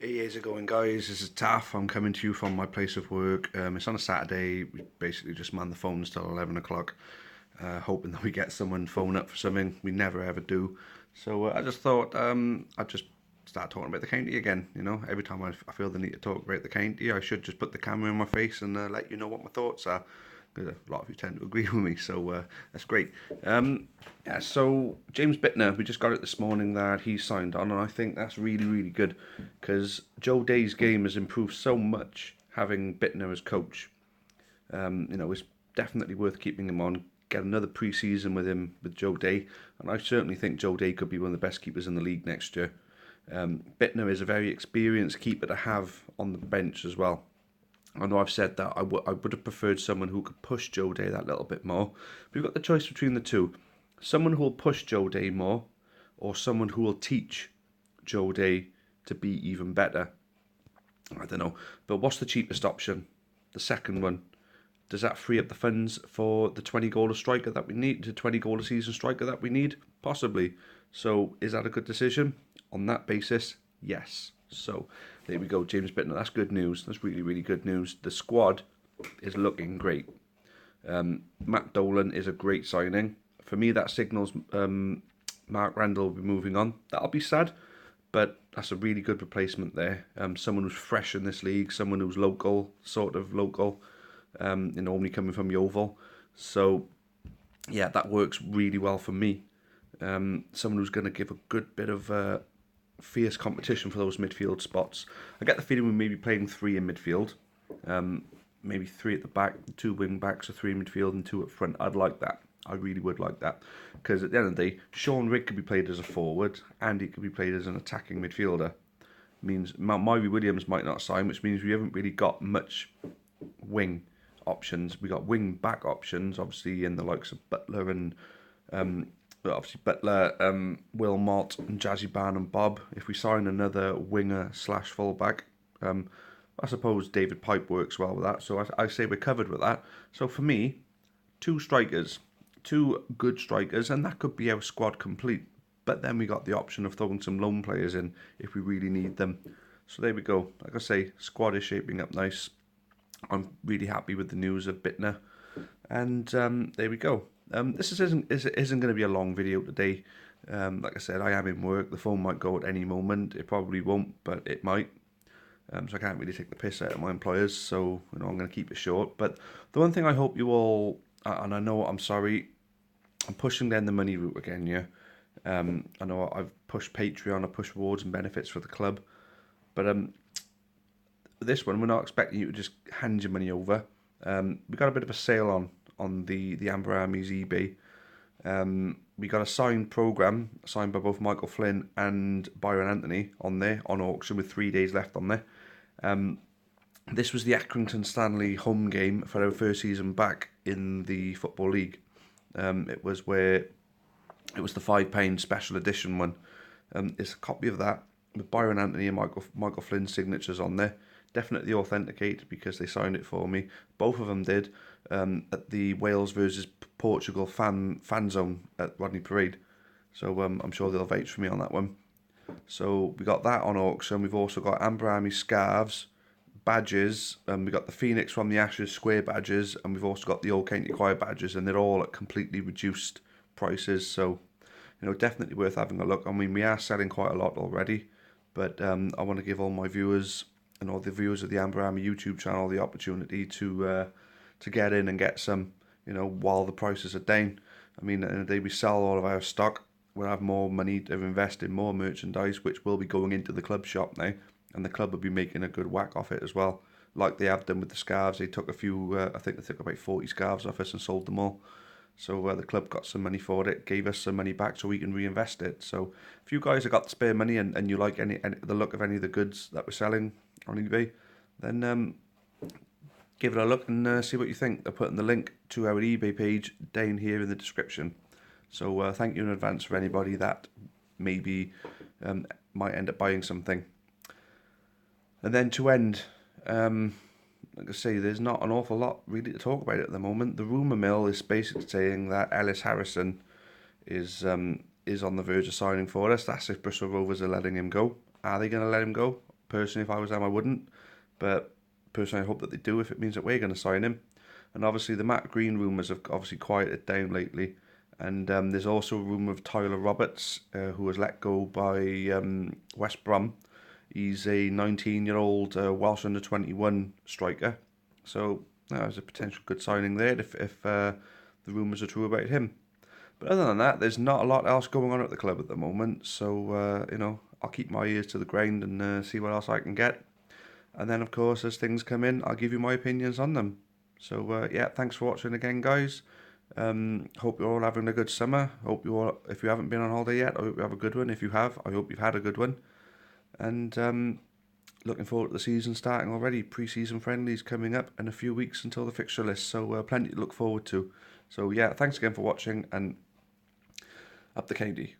8 years ago, and guys, this is Taff. I'm coming to you from my place of work. It's on a Saturday. We basically just man the phones till 11 o'clock, hoping that we get someone phone up for something. We never ever do. So I just thought I'd just start talking about the county again. You know, every time I feel the need to talk about the county, I should just put the camera in my face and let you know what my thoughts are. Because a lot of you tend to agree with me, so that's great. Yeah, so James Bittner, we just got it this morning that he signed on, and I think that's really, really good because Joe Day's game has improved so much having Bittner as coach. It's definitely worth keeping him on. Get another pre-season with him with Joe Day, and I certainly think Joe Day could be one of the best keepers in the league next year. Bittner is a very experienced keeper to have on the bench as well. I know I've said that I would have preferred someone who could push Joe Day that little bit more. But you've got the choice between the two. Someone who will push Joe Day more, or someone who will teach Joe Day to be even better. I don't know. But what's the cheapest option? The second one. Does that free up the funds for the 20-goal striker that we need, the 20-goal a season striker that we need? Possibly. So is that a good decision? On that basis, yes. So there we go, James Bittner. That's good news. That's really, really good news. The squad is looking great. Matt Dolan is a great signing. For me, that signals Mark Randall will be moving on. That'll be sad, but that's a really good replacement there. Someone who's fresh in this league, someone who's local, sort of local, only coming from Yeovil. So, yeah, that works really well for me. Someone who's going to give a good bit of fierce competition for those midfield spots. I get the feeling we may be playing three in midfield, maybe three at the back, two wing backs, or three in midfield and two up front. I'd like that. I really would like that, because at the end of the day, Sean Rigg could be played as a forward and he could be played as an attacking midfielder. Means Murray Williams might not sign, which means we haven't really got much wing options. We got wing back options, obviously in the likes of Butler and Will Mott and Jazzy Barn and Bob. If we sign another winger slash fullback, I suppose David Pipe works well with that. So I say we're covered with that. So for me, two strikers, two good strikers, and that could be our squad complete. But then we got the option of throwing some loan players in if we really need them. So there we go. Like I say, squad is shaping up nice. I'm really happy with the news of Bittner. And there we go. This isn't going to be a long video today. Like I said, I am in work. The phone might go at any moment. It probably won't, but it might. So I can't really take the piss out of my employers. So I'm going to keep it short. But the one thing I hope you all, and I know I'm sorry, I'm pushing down the money route again. Yeah. I know I've pushed Patreon, I've pushed rewards and benefits for the club, but this one we're not expecting you to just hand your money over. We got a bit of a sale on the Amber Army's eBay. We got a signed programme signed by both Michael Flynn and Byron Anthony on there on auction with 3 days left on there. This was the Accrington Stanley home game for our first season back in the Football League. It was the £5 special edition one. It's a copy of that with Byron Anthony and Michael Flynn's signatures on there. Definitely authenticated because they signed it for me. Both of them did at the Wales versus Portugal fan zone at Rodney Parade. So I'm sure they'll vouch for me on that one. So we got that on auction. We've also got Amber Army scarves, badges, and we got the Phoenix from the Ashes Square badges, and we've also got the Old County Choir badges, and they're all at completely reduced prices. So definitely worth having a look. I mean, we are selling quite a lot already, but I want to give all my viewers and all the viewers of the Amber Army YouTube channel the opportunity to get in and get some, while the prices are down. I mean, at the end of the day, we sell all of our stock. We'll have more money to invest in more merchandise, which will be going into the club shop now, and the club will be making a good whack off it as well, like they have done with the scarves. They took a few, I think they took about 40 scarves off us and sold them all. So the club got some money for it, gave us some money back so we can reinvest it. So if you guys have got spare money and you like any the look of any of the goods that we're selling on eBay, then give it a look and see what you think. I'll put in the link to our eBay page down here in the description. So thank you in advance for anybody that maybe might end up buying something. And then to end, like I say, there's not an awful lot really to talk about at the moment. The rumour mill is basically saying that Ellis Harrison is on the verge of signing for us. That's if Bristol Rovers are letting him go. Are they going to let him go? Personally, if I was them, I wouldn't. But personally, I hope that they do if it means that we're going to sign him. And obviously, the Matt Green rumours have obviously quieted down lately. And there's also a rumour of Tyler Roberts, who was let go by West Brom. He's a 19-year-old Welsh under-21 striker. So that was a potential good signing there if the rumours are true about him. But other than that, there's not a lot else going on at the club at the moment. So, I'll keep my ears to the ground and see what else I can get. And then, of course, as things come in, I'll give you my opinions on them. So, thanks for watching again, guys. Hope you're all having a good summer. Hope you all, if you haven't been on holiday yet, I hope you have a good one. If you have, I hope you've had a good one. And looking forward to the season starting already. Pre-season friendlies coming up in a few weeks until the fixture list. So, plenty to look forward to. So, thanks again for watching and up the KD.